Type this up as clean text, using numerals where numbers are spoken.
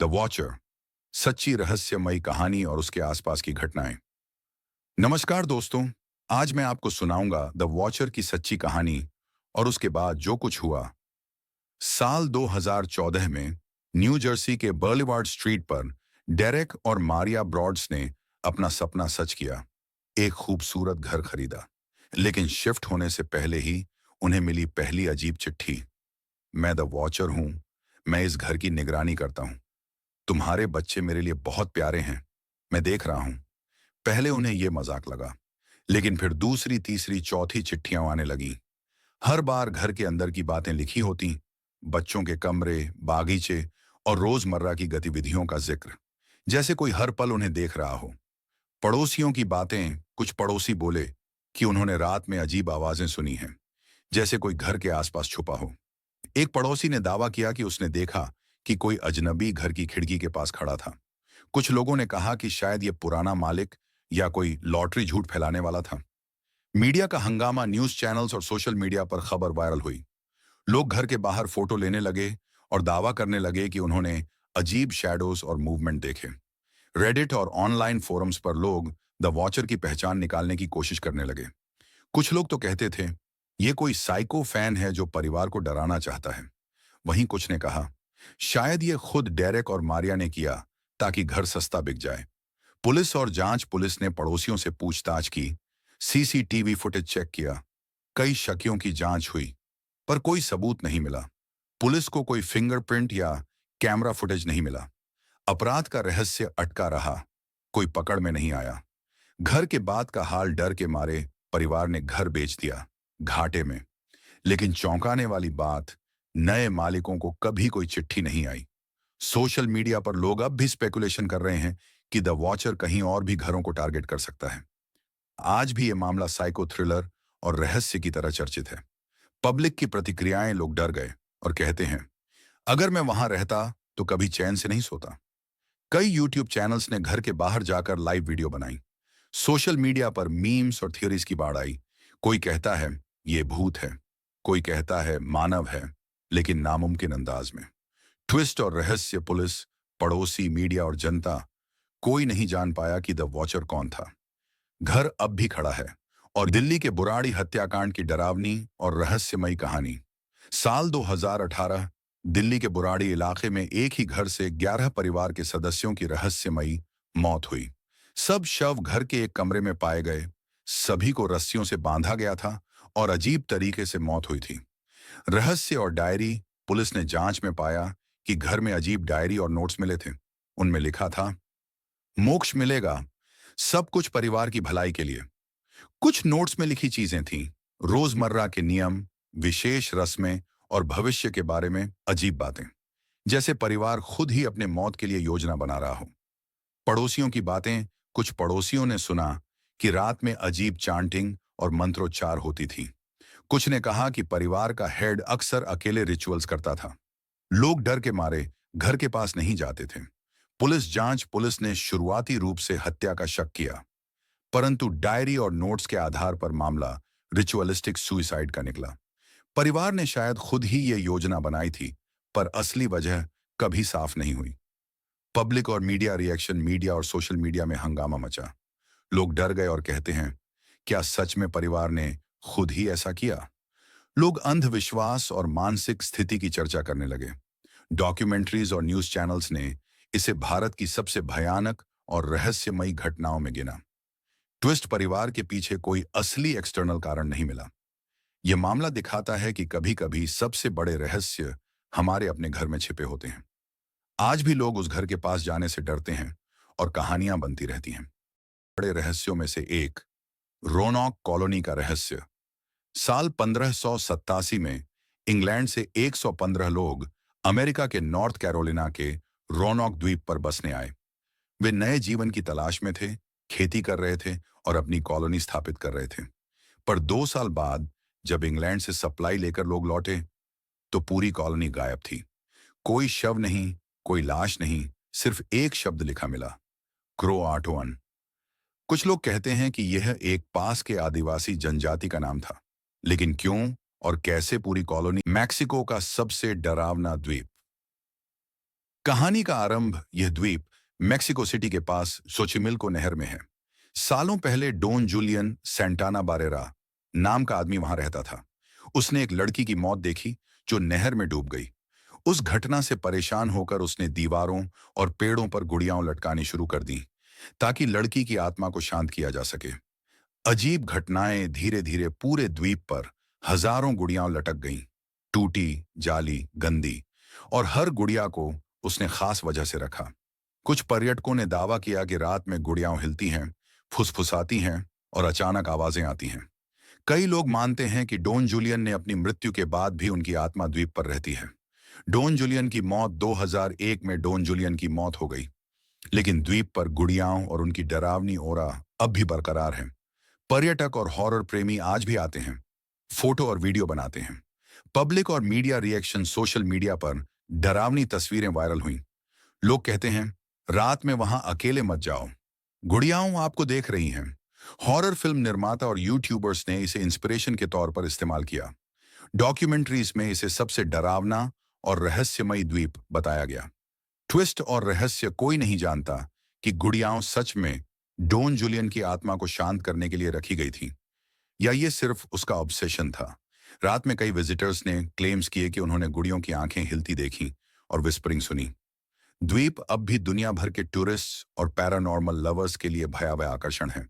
The watcher, सच्ची रहस्यमयी कहानी और उसके आसपास की घटनाएं। नमस्कार दोस्तों, आज मैं आपको सुनाऊंगा द वॉचर की सच्ची कहानी और उसके बाद जो कुछ हुआ। साल 2014 में न्यू जर्सी के बर्लीवार्ड स्ट्रीट पर डेरेक और मारिया ब्रॉड्स ने अपना सपना सच किया। एक खूबसूरत घर खरीदा, लेकिन शिफ्ट होने से पहले ही उन्हें मिली पहली अजीब चिट्ठी। मैं द वॉचर हूं, मैं इस घर की निगरानी करता हूं। तुम्हारे बच्चे मेरे लिए बहुत प्यारे हैं, मैं देख रहा हूं। पहले उन्हें यह मजाक लगा, लेकिन फिर दूसरी तीसरी चौथी चिट्ठियां आने लगी। हर बार घर के अंदर की बातें लिखी होती, बच्चों के कमरे, बागीचे और रोजमर्रा की गतिविधियों का जिक्र, जैसे कोई हर पल उन्हें देख रहा हो। पड़ोसियों की बातें, कुछ पड़ोसी बोले कि उन्होंने रात में अजीब आवाजें सुनी हैं, जैसे कोई घर के आसपास छुपा हो। एक पड़ोसी ने दावा किया कि उसने देखा कि कोई अजनबी घर की खिड़की के पास खड़ा था। कुछ लोगों ने कहा कि शायद ये पुराना मालिक या कोई लॉटरी झूठ फैलाने वाला था। मीडिया का हंगामा, न्यूज चैनल्स और सोशल मीडिया पर खबर वायरल हुई। लोग घर के बाहर फोटो लेने लगे और दावा करने लगे कि उन्होंने अजीब शैडोज और मूवमेंट देखे। रेडिट और ऑनलाइन फोरम्स पर लोग द वॉचर की पहचान निकालने की कोशिश करने लगे। कुछ लोग तो कहते थे ये कोई साइको फैन है जो परिवार को डराना चाहता है। वहीं कुछ ने कहा शायद ये खुद डेरेक और मारिया ने किया ताकि घर सस्ता बिक जाए। पुलिस ने पड़ोसियों से पूछताछ की, सीसीटीवी फुटेज चेक किया, कई शकियों की जांच हुई, पर कोई सबूत नहीं मिला। पुलिस को कोई फिंगरप्रिंट या कैमरा फुटेज नहीं मिला। अपराध का रहस्य अटका रहा, कोई पकड़ में नहीं आया। घर के बाद का हाल, डर के मारे परिवार ने घर बेच दिया, घाटे में। लेकिन चौंकाने वाली बात, नए मालिकों को कभी कोई चिट्ठी नहीं आई। सोशल मीडिया पर लोग अब भी स्पेकुलेशन कर रहे हैं कि द वॉचर कहीं और भी घरों को टारगेट कर सकता है। आज भी ये मामला साइको थ्रिलर और रहस्य की तरह चर्चित है। पब्लिक की प्रतिक्रियाएं, लोग डर गए और कहते हैं अगर मैं वहां रहता तो कभी चैन से नहीं सोता। कई यूट्यूब चैनल्स ने घर के बाहर जाकर लाइव वीडियो बनाई। सोशल मीडिया पर मीम्स और थियोरीज की बाढ़ आई। कोई कहता है ये भूत है, कोई कहता है मानव है, लेकिन नामुमकिन अंदाज में। ट्विस्ट और रहस्य, पुलिस, पड़ोसी, मीडिया और जनता, कोई नहीं जान पाया कि द वॉचर कौन था। घर अब भी खड़ा है और दिल्ली के बुराड़ी हत्याकांड की डरावनी और रहस्यमयी कहानी। साल 2018 दिल्ली के बुराड़ी इलाके में एक ही घर से 11 परिवार के सदस्यों की रहस्यमयी मौत हुई। सब शव घर के एक कमरे में पाए गए। सभी को रस्सियों से बांधा गया था और अजीब तरीके से मौत हुई थी। रहस्य और डायरी, पुलिस ने जांच में पाया कि घर में अजीब डायरी और नोट्स मिले थे। उनमें लिखा था मोक्ष मिलेगा, सब कुछ परिवार की भलाई के लिए। कुछ नोट्स में लिखी चीजें थीं, रोजमर्रा के नियम, विशेष रस्में और भविष्य के बारे में अजीब बातें, जैसे परिवार खुद ही अपने मौत के लिए योजना बना रहा हो। पड़ोसियों की बातें, कुछ पड़ोसियों ने सुना कि रात में अजीब चांटिंग और मंत्रोच्चार होती थी। कुछ ने कहा कि परिवार का हेड अक्सर अकेले रिचुअल्स करता था। लोग डर के मारे घर के पास नहीं जाते थे। पुलिस ने शुरुआती रूप से हत्या का शक किया, परंतु डायरी और नोट्स के आधार पर मामला रिचुअलिस्टिक सुइसाइड का निकला। परिवार ने शायद खुद ही ये योजना बनाई थी, पर असली वजह कभी साफ नहीं हुई। पब्लिक और मीडिया रिएक्शन, मीडिया और सोशल मीडिया में हंगामा मचा। लोग डर गए और कहते हैं क्या सच में परिवार ने खुद ही ऐसा किया। लोग अंधविश्वास और मानसिक स्थिति की चर्चा करने लगे। डॉक्यूमेंट्रीज और न्यूज चैनल्स ने इसे भारत की सबसे भयानक और रहस्यमयी घटनाओं में गिना। ट्विस्ट, परिवार के पीछे कोई असली एक्सटर्नल कारण नहीं मिला। यह मामला दिखाता है कि कभी कभी सबसे बड़े रहस्य हमारे अपने घर में छिपे होते हैं। आज भी लोग उस घर के पास जाने से डरते हैं और कहानियां बनती रहती हैं। बड़े रहस्यों में से एक, रोनॉक कॉलोनी का रहस्य। साल 1587 में इंग्लैंड से 115 लोग अमेरिका के नॉर्थ कैरोलिना के रोनॉक द्वीप पर बसने आए। वे नए जीवन की तलाश में थे, खेती कर रहे थे और अपनी कॉलोनी स्थापित कर रहे थे। पर 2 साल बाद जब इंग्लैंड से सप्लाई लेकर लोग लौटे तो पूरी कॉलोनी गायब थी। कोई शव नहीं, कोई लाश नहीं, सिर्फ एक शब्द लिखा मिला, क्रो आटोअन। कुछ लोग कहते हैं कि यह एक पास के आदिवासी जनजाति का नाम था, लेकिन क्यों और कैसे पूरी कॉलोनी। मैक्सिको का सबसे डरावना द्वीप। कहानी का आरंभ यह द्वीप मेक्सिको सिटी के पास सोचिमिल्को नहर में है। सालों पहले डॉन जूलियन सेंटाना बारेरा नाम का आदमी वहां रहता था। उसने एक लड़की की मौत देखी जो नहर में डूब गई। उस घटना से परेशान होकर उसने दीवारों और पेड़ों पर गुड़ियां लटकानी शुरू कर दी ताकि लड़की की आत्मा को शांत किया जा सके। अजीब घटनाएं धीरे धीरे पूरे द्वीप पर हजारों गुड़ियां लटक गईं, टूटी, जाली, गंदी, और हर गुड़िया को उसने खास वजह से रखा। कुछ पर्यटकों ने दावा किया कि रात में गुड़ियां हिलती हैं, फुसफुसाती हैं और अचानक आवाजें आती हैं। कई लोग मानते हैं कि डॉन जूलियन ने अपनी मृत्यु के बाद भी उनकी आत्मा द्वीप पर रहती है। डॉन जूलियन की मौत 2001 में डॉन जूलियन की मौत हो गई, लेकिन द्वीप पर गुड़ियाओं और उनकी डरावनी ओरा अब भी बरकरार है। पर्यटक और हॉरर प्रेमी आज भी आते हैं, फोटो और वीडियो बनाते हैं। पब्लिक और मीडिया रिएक्शन सोशल मीडिया पर डरावनी तस्वीरें वायरल हुई। लोग कहते हैं, रात में वहां अकेले मत जाओ, गुड़ियाओं आपको देख रही हैं। हॉरर फिल्म निर्माता और यूट्यूबर्स ने इसे इंस्पिरेशन के तौर पर इस्तेमाल किया। डॉक्यूमेंट्रीज में इसे सबसे डरावना और रहस्यमयी द्वीप बताया गया। ट्विस्ट और रहस्य कोई नहीं जानता कि गुड़ियाओं सच में डॉन जूलियन की आत्मा को शांत करने के लिए रखी गई थी या ये सिर्फ उसका ऑब्सेशन था। रात में कई विजिटर्स ने क्लेम्स किए कि उन्होंने गुड़ियों की आंखें हिलती देखी और विस्परिंग सुनी। द्वीप अब भी दुनिया भर के टूरिस्ट और पैरानॉर्मल लवर्स के लिए भयावह आकर्षण है।